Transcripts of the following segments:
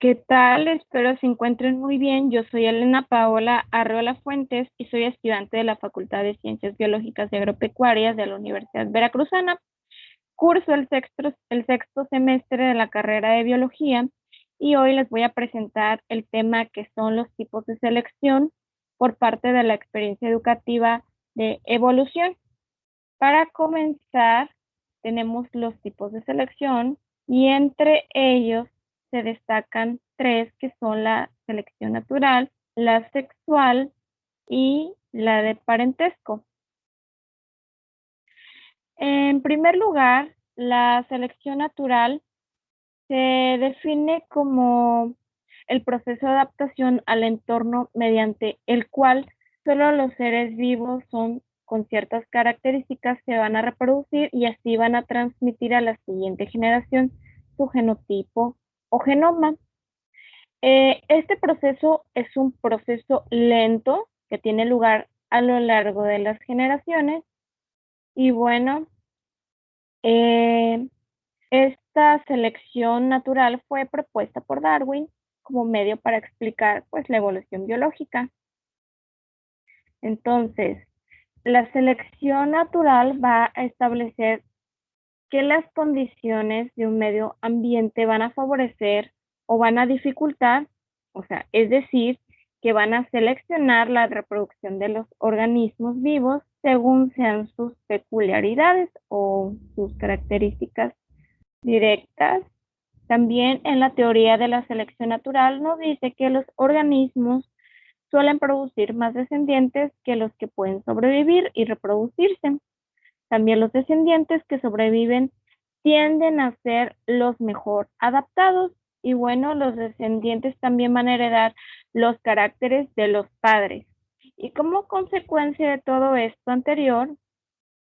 ¿Qué tal? Espero se encuentren muy bien. Yo soy Elena Paola Arreola Fuentes y soy estudiante de la Facultad de Ciencias Biológicas y Agropecuarias de la Universidad Veracruzana. Curso el sexto semestre de la carrera de Biología y hoy les voy a presentar el tema que son los tipos de selección por parte de la experiencia educativa de evolución. Para comenzar, tenemos los tipos de selección y entre ellos se destacan tres que son la selección natural, la sexual y la de parentesco. En primer lugar, la selección natural se define como el proceso de adaptación al entorno mediante el cual solo los seres vivos son con ciertas características se van a reproducir y así van a transmitir a la siguiente generación su genotipo o genoma. Este proceso es un proceso lento que tiene lugar a lo largo de las generaciones y bueno, eh, esta selección natural fue propuesta por Darwin como medio para explicar pues la evolución biológica. Entonces, la selección natural va a establecer que las condiciones de un medio ambiente van a favorecer o van a dificultar, o sea, es decir, que van a seleccionar la reproducción de los organismos vivos según sean sus peculiaridades o sus características directas. También en la teoría de la selección natural nos dice que los organismos suelen producir más descendientes que los que pueden sobrevivir y reproducirse. También los descendientes que sobreviven tienden a ser los mejor adaptados y bueno, los descendientes también van a heredar los caracteres de los padres. Y como consecuencia de todo esto anterior,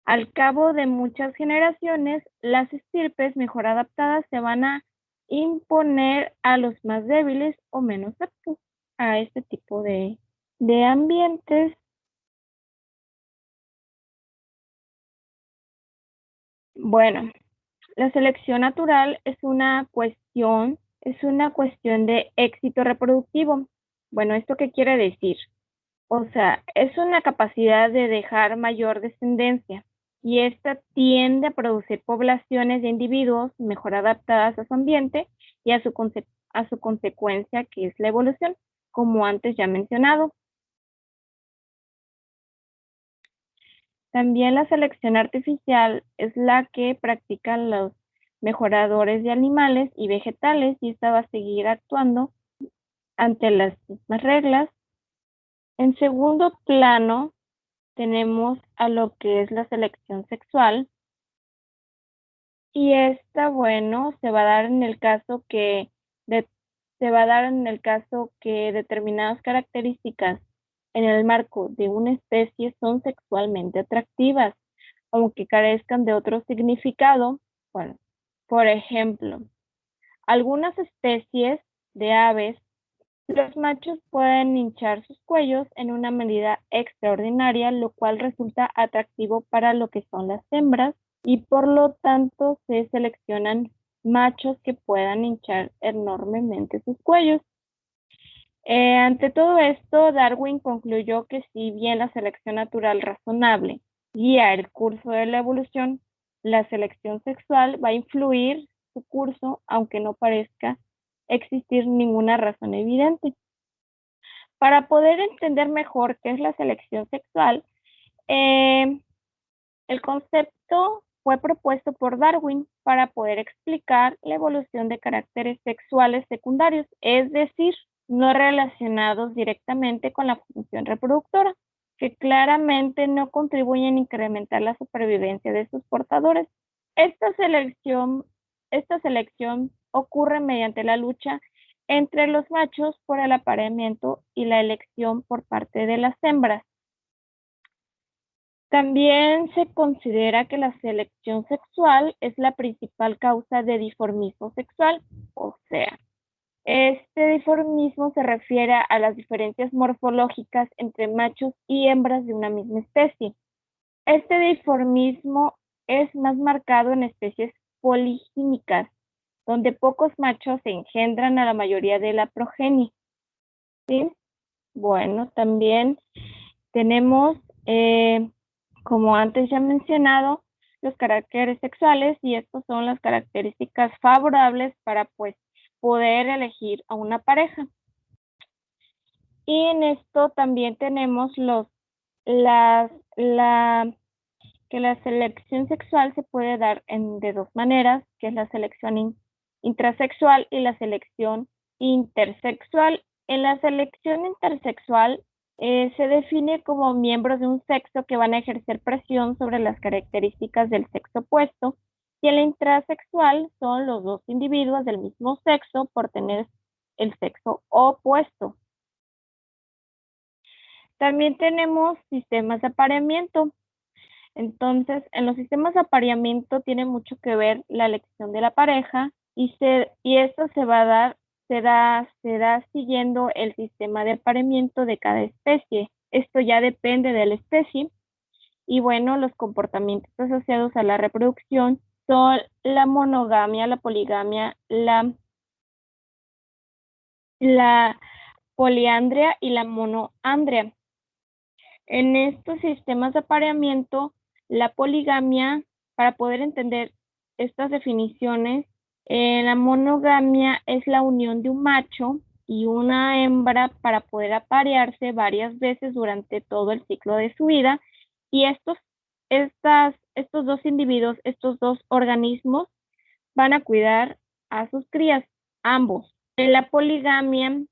al cabo de muchas generaciones, las estirpes mejor adaptadas se van a imponer a los más débiles o menos aptos a este tipo de ambientes. Bueno, la selección natural es una cuestión de éxito reproductivo. Bueno, ¿esto qué quiere decir? O sea, es una capacidad de dejar mayor descendencia y esta tiende a producir poblaciones de individuos mejor adaptadas a su ambiente y a su consecuencia, que es la evolución, como antes ya mencionado. También la selección artificial es la que practican los mejoradores de animales y vegetales y esta va a seguir actuando ante las mismas reglas. En segundo plano, tenemos a lo que es la selección sexual y esta, bueno, de- se va a dar en el caso que determinadas características en el marco de una especie son sexualmente atractivas, aunque carezcan de otro significado. Bueno, por ejemplo, algunas especies de aves, los machos pueden hinchar sus cuellos en una medida extraordinaria, lo cual resulta atractivo para lo que son las hembras y por lo tanto se seleccionan machos que puedan hinchar enormemente sus cuellos. Ante todo esto, Darwin concluyó que si bien la selección natural razonable guía el curso de la evolución, la selección sexual va a influir su curso, aunque no parezca existir ninguna razón evidente. Para poder entender mejor qué es la selección sexual, eh, el concepto fue propuesto por Darwin para poder explicar la evolución de caracteres sexuales secundarios, es decir, no relacionados directamente con la función reproductora, que claramente no contribuyen a incrementar la supervivencia de sus portadores. Esta selección, esta selección ocurre mediante la lucha entre los machos por el apareamiento y la elección por parte de las hembras. También se considera que la selección sexual es la principal causa de dimorfismo sexual, o sea, este dimorfismo se refiere a las diferencias morfológicas entre machos y hembras de una misma especie. Este dimorfismo es más marcado en especies poligínicas, donde pocos machos se engendran a la mayoría de la progenie. ¿Sí? Bueno, también tenemos, como antes ya mencionado, los caracteres sexuales, y estos son las características favorables para pues poder elegir a una pareja. Y en esto también tenemos que la selección sexual se puede dar de dos maneras, que es la selección intrasexual y la selección intersexual. En la selección intersexual se define como miembros de un sexo que van a ejercer presión sobre las características del sexo opuesto, y en la intrasexual son los dos individuos del mismo sexo por tener el sexo opuesto. También tenemos sistemas de apareamiento. Entonces, en los sistemas de apareamiento tiene mucho que ver la elección de la pareja, y esto se va a dar, será siguiendo el sistema de apareamiento de cada especie. Esto ya depende de la especie. Y bueno, los comportamientos asociados a la reproducción son la monogamia, la poligamia, la poliandria y la monoandria. En estos sistemas de apareamiento, la poligamia, para poder entender estas definiciones, la monogamia es la unión de un macho y una hembra para poder aparearse varias veces durante todo el ciclo de su vida, y estos dos individuos, estos dos organismos, van a cuidar a sus crías, ambos. En la poligamia,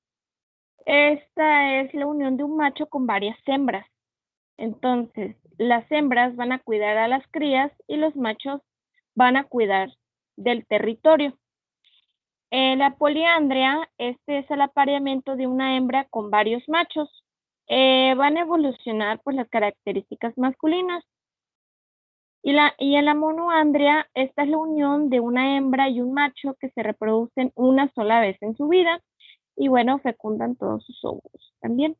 esta es la unión de un macho con varias hembras. Entonces, las hembras van a cuidar a las crías y los machos van a cuidar del territorio. En la poliandria, este es el apareamiento de una hembra con varios machos. Van a evolucionar pues las características masculinas. Y en la monoandria, esta es la unión de una hembra y un macho que se reproducen una sola vez en su vida, y bueno, fecundan todos sus óvulos también.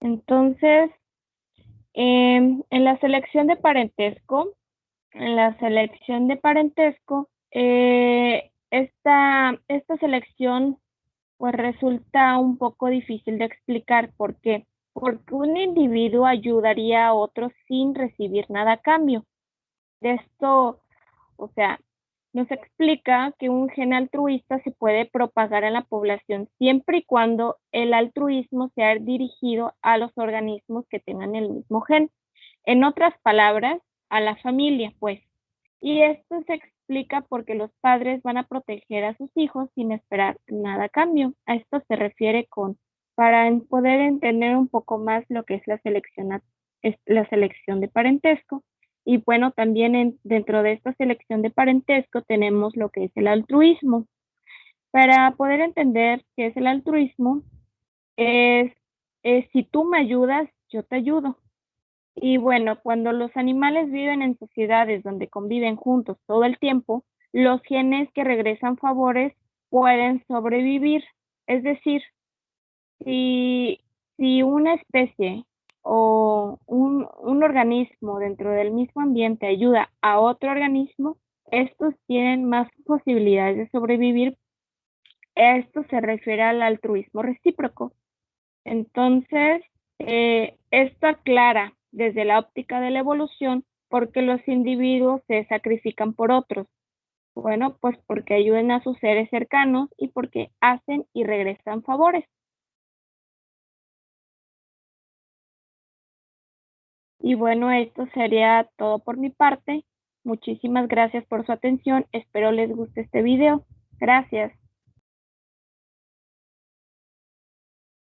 Entonces, en la selección de parentesco, esta selección pues resulta un poco difícil de explicar. ¿Por qué? Porque un individuo ayudaría a otro sin recibir nada a cambio. De esto, o sea, nos explica que un gen altruista se puede propagar en la población siempre y cuando el altruismo sea dirigido a los organismos que tengan el mismo gen. En otras palabras, a la familia, pues. Y esto se explica porque los padres van a proteger a sus hijos sin esperar nada a cambio. A esto se refiere para poder entender un poco más lo que es la selección de parentesco. Y bueno, también dentro de esta selección de parentesco tenemos lo que es el altruismo. Para poder entender qué es el altruismo, es si tú me ayudas, yo te ayudo. Y bueno, cuando los animales viven en sociedades donde conviven juntos todo el tiempo, los genes que regresan favores pueden sobrevivir. Es decir, si, si una especie o un organismo dentro del mismo ambiente ayuda a otro organismo, estos tienen más posibilidades de sobrevivir. Esto se refiere al altruismo recíproco. Entonces, esto aclara desde la óptica de la evolución por qué los individuos se sacrifican por otros. Bueno, pues porque ayudan a sus seres cercanos y porque hacen y regresan favores. Y bueno, esto sería todo por mi parte. Muchísimas gracias por su atención. Espero les guste este video. Gracias.